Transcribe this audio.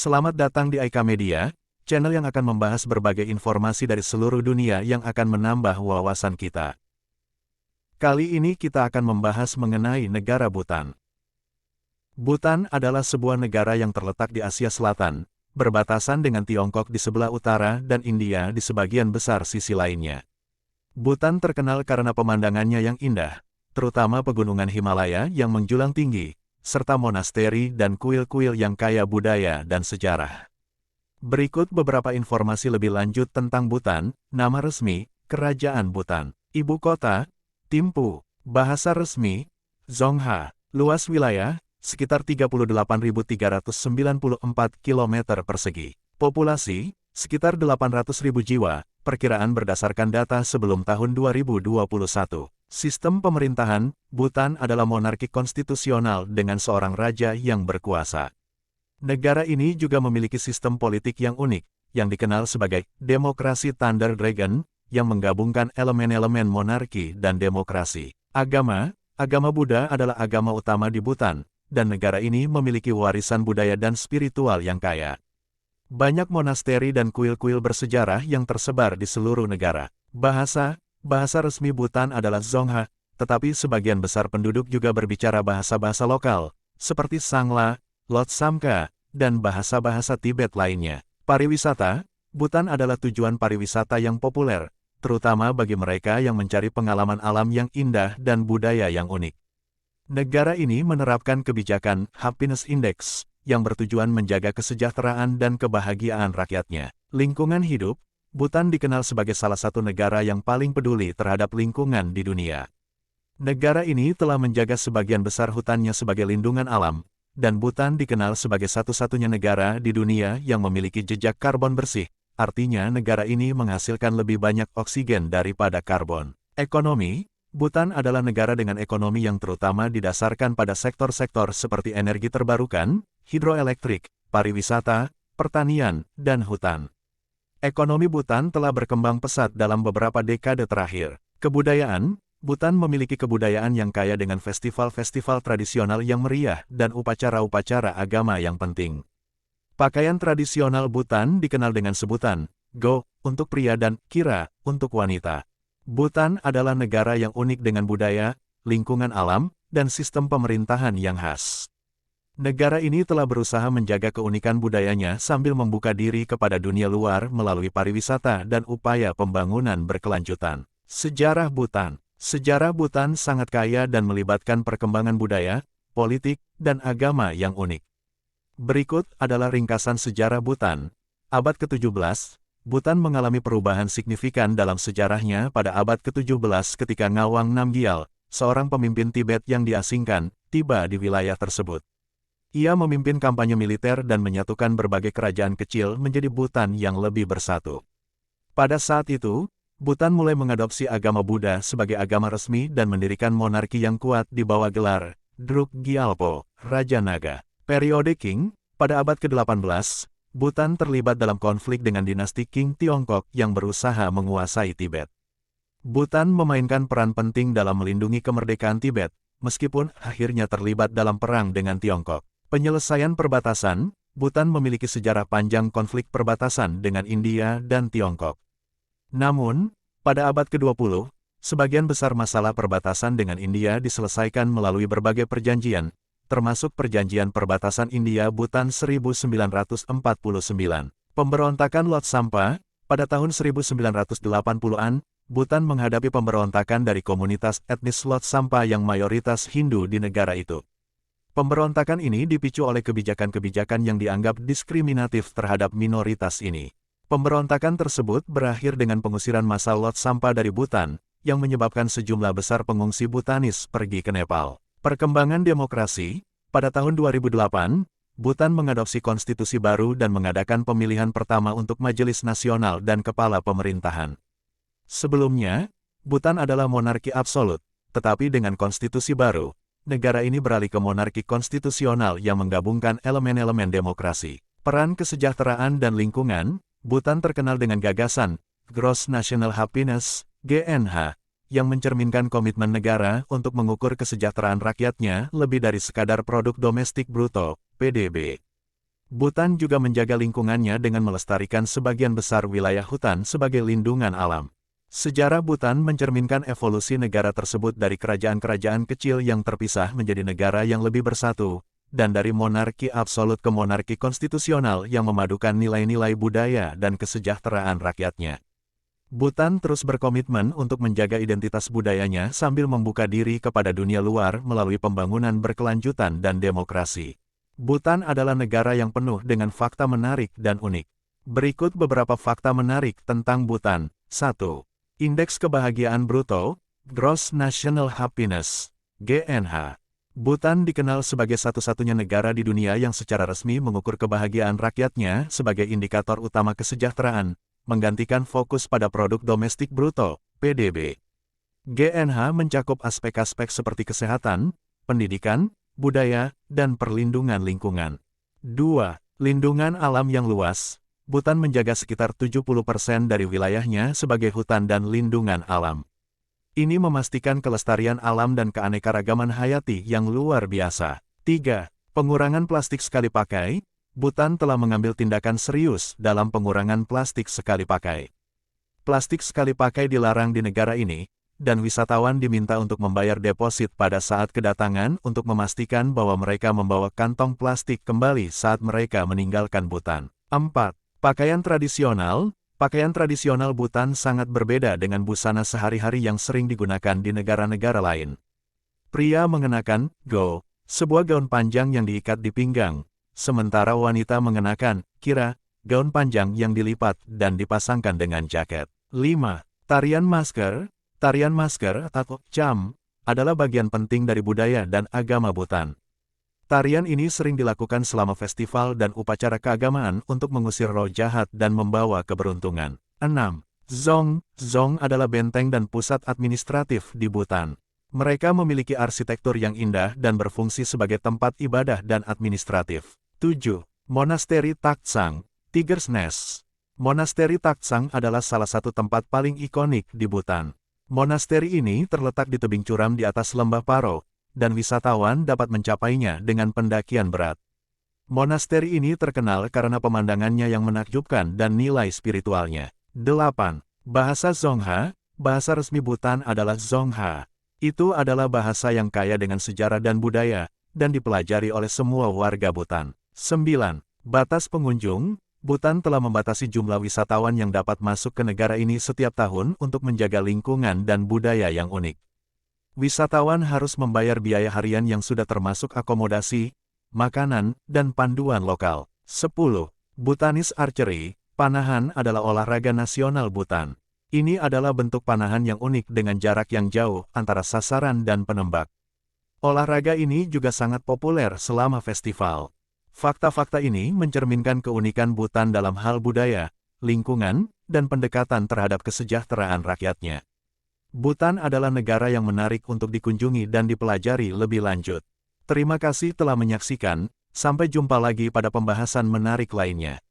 Selamat datang di Aika Media, channel yang akan membahas berbagai informasi dari seluruh dunia yang akan menambah wawasan kita. Kali ini kita akan membahas mengenai negara Bhutan. Bhutan adalah sebuah negara yang terletak di Asia Selatan, berbatasan dengan Tiongkok di sebelah utara dan India di sebagian besar sisi lainnya. Bhutan terkenal karena pemandangannya yang indah, terutama pegunungan Himalaya yang menjulang tinggi, serta monasteri dan kuil-kuil yang kaya budaya dan sejarah. Berikut beberapa informasi lebih lanjut tentang Bhutan. Nama resmi, Kerajaan Bhutan. Ibu kota, Thimphu. Bahasa resmi, Dzongkha. Luas wilayah, sekitar 38.394 km persegi. Populasi, sekitar 800.000 jiwa, perkiraan berdasarkan data sebelum tahun 2021. Sistem pemerintahan, Bhutan adalah monarki konstitusional dengan seorang raja yang berkuasa. Negara ini juga memiliki sistem politik yang unik, yang dikenal sebagai demokrasi Thunder Dragon, yang menggabungkan elemen-elemen monarki dan demokrasi. Agama Buddha adalah agama utama di Bhutan, dan negara ini memiliki warisan budaya dan spiritual yang kaya. Banyak monasteri dan kuil-kuil bersejarah yang tersebar di seluruh negara. Bahasa resmi Bhutan adalah Dzongkha, tetapi sebagian besar penduduk juga berbicara bahasa-bahasa lokal, seperti Sangla, Lhotshamka, dan bahasa-bahasa Tibet lainnya. Pariwisata, Bhutan adalah tujuan pariwisata yang populer, terutama bagi mereka yang mencari pengalaman alam yang indah dan budaya yang unik. Negara ini menerapkan kebijakan Happiness Index, yang bertujuan menjaga kesejahteraan dan kebahagiaan rakyatnya. Lingkungan hidup, Bhutan dikenal sebagai salah satu negara yang paling peduli terhadap lingkungan di dunia. Negara ini telah menjaga sebagian besar hutannya sebagai lindungan alam, dan Bhutan dikenal sebagai satu-satunya negara di dunia yang memiliki jejak karbon bersih, artinya negara ini menghasilkan lebih banyak oksigen daripada karbon. Ekonomi, Bhutan adalah negara dengan ekonomi yang terutama didasarkan pada sektor-sektor seperti energi terbarukan, hidroelektrik, pariwisata, pertanian, dan hutan. Ekonomi Bhutan telah berkembang pesat dalam beberapa dekade terakhir. Kebudayaan, Bhutan memiliki kebudayaan yang kaya dengan festival-festival tradisional yang meriah dan upacara-upacara agama yang penting. Pakaian tradisional Bhutan dikenal dengan sebutan Go untuk pria dan Kira untuk wanita. Bhutan adalah negara yang unik dengan budaya, lingkungan alam, dan sistem pemerintahan yang khas. Negara ini telah berusaha menjaga keunikan budayanya sambil membuka diri kepada dunia luar melalui pariwisata dan upaya pembangunan berkelanjutan. Sejarah Bhutan sangat kaya dan melibatkan perkembangan budaya, politik, dan agama yang unik. Berikut adalah ringkasan sejarah Bhutan. Abad ke-17, Bhutan mengalami perubahan signifikan dalam sejarahnya pada abad ke-17 ketika Ngawang Namgyal, seorang pemimpin Tibet yang diasingkan, tiba di wilayah tersebut. Ia memimpin kampanye militer dan menyatukan berbagai kerajaan kecil menjadi Bhutan yang lebih bersatu. Pada saat itu, Bhutan mulai mengadopsi agama Buddha sebagai agama resmi dan mendirikan monarki yang kuat di bawah gelar Druk Gyalpo, Raja Naga. Periode Qing, pada abad ke-18, Bhutan terlibat dalam konflik dengan dinasti Qing Tiongkok yang berusaha menguasai Tibet. Bhutan memainkan peran penting dalam melindungi kemerdekaan Tibet, meskipun akhirnya terlibat dalam perang dengan Tiongkok. Penyelesaian perbatasan, Bhutan memiliki sejarah panjang konflik perbatasan dengan India dan Tiongkok. Namun, pada abad ke-20, sebagian besar masalah perbatasan dengan India diselesaikan melalui berbagai perjanjian, termasuk Perjanjian Perbatasan India-Bhutan 1949. Pemberontakan Lhotshampa, pada tahun 1980-an, Bhutan menghadapi pemberontakan dari komunitas etnis Lhotshampa yang mayoritas Hindu di negara itu. Pemberontakan ini dipicu oleh kebijakan-kebijakan yang dianggap diskriminatif terhadap minoritas ini. Pemberontakan tersebut berakhir dengan pengusiran massal Lhotshampa dari Bhutan, yang menyebabkan sejumlah besar pengungsi Bhutanis pergi ke Nepal. Perkembangan demokrasi, pada tahun 2008, Bhutan mengadopsi konstitusi baru dan mengadakan pemilihan pertama untuk Majelis Nasional dan Kepala Pemerintahan. Sebelumnya, Bhutan adalah monarki absolut, tetapi dengan konstitusi baru, negara ini beralih ke monarki konstitusional yang menggabungkan elemen-elemen demokrasi. Peran kesejahteraan dan lingkungan, Bhutan terkenal dengan gagasan Gross National Happiness, GNH, yang mencerminkan komitmen negara untuk mengukur kesejahteraan rakyatnya lebih dari sekadar produk domestik bruto, PDB. Bhutan juga menjaga lingkungannya dengan melestarikan sebagian besar wilayah hutan sebagai lindungan alam. Sejarah Bhutan mencerminkan evolusi negara tersebut dari kerajaan-kerajaan kecil yang terpisah menjadi negara yang lebih bersatu, dan dari monarki absolut ke monarki konstitusional yang memadukan nilai-nilai budaya dan kesejahteraan rakyatnya. Bhutan terus berkomitmen untuk menjaga identitas budayanya sambil membuka diri kepada dunia luar melalui pembangunan berkelanjutan dan demokrasi. Bhutan adalah negara yang penuh dengan fakta menarik dan unik. Berikut beberapa fakta menarik tentang Bhutan. 1. Indeks Kebahagiaan Bruto, Gross National Happiness, GNH. Bhutan dikenal sebagai satu-satunya negara di dunia yang secara resmi mengukur kebahagiaan rakyatnya sebagai indikator utama kesejahteraan, menggantikan fokus pada produk domestik bruto, PDB. GNH mencakup aspek-aspek seperti kesehatan, pendidikan, budaya, dan perlindungan lingkungan. 2. Lindungan alam yang luas. Bhutan menjaga sekitar 70% dari wilayahnya sebagai hutan dan lindungan alam. Ini memastikan kelestarian alam dan keanekaragaman hayati yang luar biasa. 3. Pengurangan plastik sekali pakai. Bhutan telah mengambil tindakan serius dalam pengurangan plastik sekali pakai. Plastik sekali pakai dilarang di negara ini, dan wisatawan diminta untuk membayar deposit pada saat kedatangan untuk memastikan bahwa mereka membawa kantong plastik kembali saat mereka meninggalkan Bhutan. 4. Pakaian tradisional. Pakaian tradisional Bhutan sangat berbeda dengan busana sehari-hari yang sering digunakan di negara-negara lain. Pria mengenakan go, sebuah gaun panjang yang diikat di pinggang, sementara wanita mengenakan kira, gaun panjang yang dilipat dan dipasangkan dengan jaket. 5. Tarian masker. Tarian masker atau cham adalah bagian penting dari budaya dan agama Bhutan. Tarian ini sering dilakukan selama festival dan upacara keagamaan untuk mengusir roh jahat dan membawa keberuntungan. 6. Dzong. Dzong adalah benteng dan pusat administratif di Bhutan. Mereka memiliki arsitektur yang indah dan berfungsi sebagai tempat ibadah dan administratif. 7. Monasteri Taktsang, Tiger's Nest. Monasteri Taktsang adalah salah satu tempat paling ikonik di Bhutan. Monasteri ini terletak di tebing curam di atas lembah Paro, dan wisatawan dapat mencapainya dengan pendakian berat. Monasteri ini terkenal karena pemandangannya yang menakjubkan dan nilai spiritualnya. 8. Bahasa Dzongha. Bahasa resmi Bhutan adalah Dzongha. Itu adalah bahasa yang kaya dengan sejarah dan budaya, dan dipelajari oleh semua warga Bhutan. 9. Batas pengunjung. Bhutan telah membatasi jumlah wisatawan yang dapat masuk ke negara ini setiap tahun untuk menjaga lingkungan dan budaya yang unik. Wisatawan harus membayar biaya harian yang sudah termasuk akomodasi, makanan, dan panduan lokal. 10. Bhutanese Archery. Panahan adalah olahraga nasional Bhutan. Ini adalah bentuk panahan yang unik dengan jarak yang jauh antara sasaran dan penembak. Olahraga ini juga sangat populer selama festival. Fakta-fakta ini mencerminkan keunikan Bhutan dalam hal budaya, lingkungan, dan pendekatan terhadap kesejahteraan rakyatnya. Bhutan adalah negara yang menarik untuk dikunjungi dan dipelajari lebih lanjut. Terima kasih telah menyaksikan, sampai jumpa lagi pada pembahasan menarik lainnya.